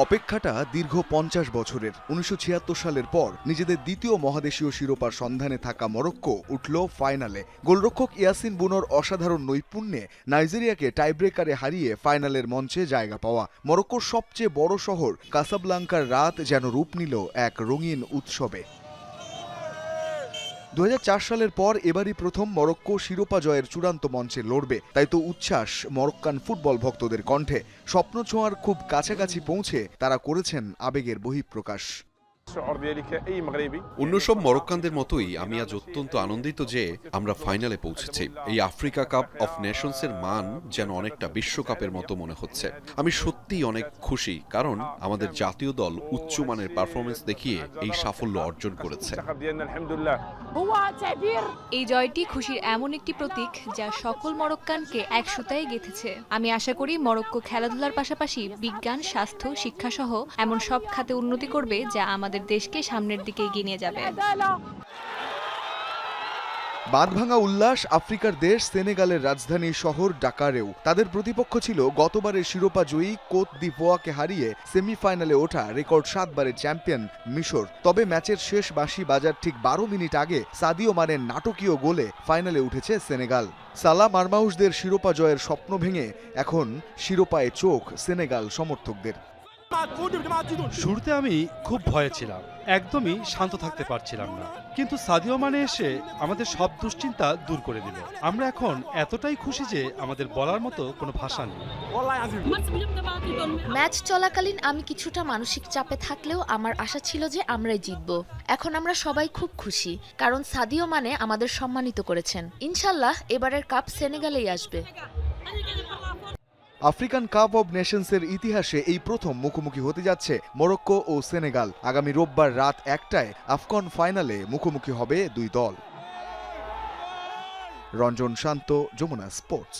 অপেক্ষাটা দীর্ঘ ৫০ বছরের। ১৯৭৬ সালের পর নিজেদের দ্বিতীয় মহাদেশীয় শিরোপার সন্ধানে থাকা মরক্কো উঠল ফাইনালে। গোলরক্ষক ইয়াসিন বুনোর অসাধারণ নৈপুণ্যে নাইজেরিয়াকে টাইব্রেকারে হারিয়ে ফাইনালের মঞ্চে জায়গা পাওয়া। মরক্কোর সবচেয়ে বড় শহর কাসাব্লাঙ্কার রাত যেন রূপ নিল এক রঙিন উৎসবে। ২০০৪ সালের পর এবারই প্রথম মরক্কো শিরোপা জয়ের চূড়ান্ত মঞ্চে লড়বে। তাই তো উচ্ছ্বাস মরক্কান ফুটবল ভক্তদের কণ্ঠে। স্বপ্ন ছোঁয়ার খুব কাছাকাছি পৌঁছে তারা করেছেন আবেগের বহিঃপ্রকাশ। অন্য সব মরক্কানদের মতোই আমি আজ অত্যন্ত আনন্দিত যে আমরা ফাইনালে পৌঁছেছি। এই আফ্রিকা কাপ অফ নেশনসের মান যেন অনেকটা বিশ্বকাপের মতো মনে হচ্ছে। আমি সত্যিই অনেক খুশি, কারণ আমাদের জাতীয় দল উচ্চমানের পারফরমেন্স দেখিয়ে এই সাফল্য অর্জন করেছে। এই জয়টি খুশির এমন একটি প্রতীক যা সকল মরক্কানকে এক সুতায় গেঁথেছে। আমি আশা করি মরক্কো খেলাধুলার পাশাপাশি বিজ্ঞান, স্বাস্থ্য, শিক্ষাসহ এমন সব খাতে উন্নতি করবে যা আমাদের দেশকে সামনের দিকে এগিয়ে নিয়ে যাবে। বাঁধভাঙা উল্লাস আফ্রিকার দেশ সেনেগালের রাজধানী শহর ডাকারেও। তাদের প্রতিপক্ষ ছিল গতবারের শিরোপা জয়ী কোত দিভোয়াকে হারিয়ে সেমিফাইনালে ওঠা রেকর্ড ৭ বারের চ্যাম্পিয়ন মিশর। তবে ম্যাচের শেষ বাঁশি বাজার ঠিক ১২ মিনিট আগে সাদিও মানের নাটকীয় গোলে ফাইনালে উঠেছে সেনেগাল। সালা মারমাউসদের শিরোপা জয়ের স্বপ্ন ভেঙে এখন শিরোপায় চোখ সেনেগাল সমর্থকদের। শুরুতে আমি খুব ভয়ে ছিলাম, একদমই শান্ত থাকতে পারছিলাম না, কিন্তু সাদিও মানে এসে আমাদের সব দুশ্চিন্তা দূর করে দিল। আমরা এখন এতটাই খুশি যে আমাদের বলার মতো কোনো ভাষা নেই। ম্যাচ চলাকালীন আমি কিছুটা মানসিক চাপে থাকলেও আমার আশা ছিল যে আমরাই জিতব। এখন আমরা সবাই খুব খুশি, কারণ সাদিও মানে আমাদের সম্মানিত করেছেন। ইনশাল্লাহ এবারের কাপ সেনেগালেই আসবে। আফ্রিকান কাপ অব নেশনসের ইতিহাসে এই প্রথম মুখোমুখি হতে যাচ্ছে মরক্কো ও সেনেগাল। আগামী রোববার রাত ১টায় আফকন ফাইনালে মুখোমুখি হবে দুই দল। রঞ্জন শান্ত, যমুনা স্পোর্টস।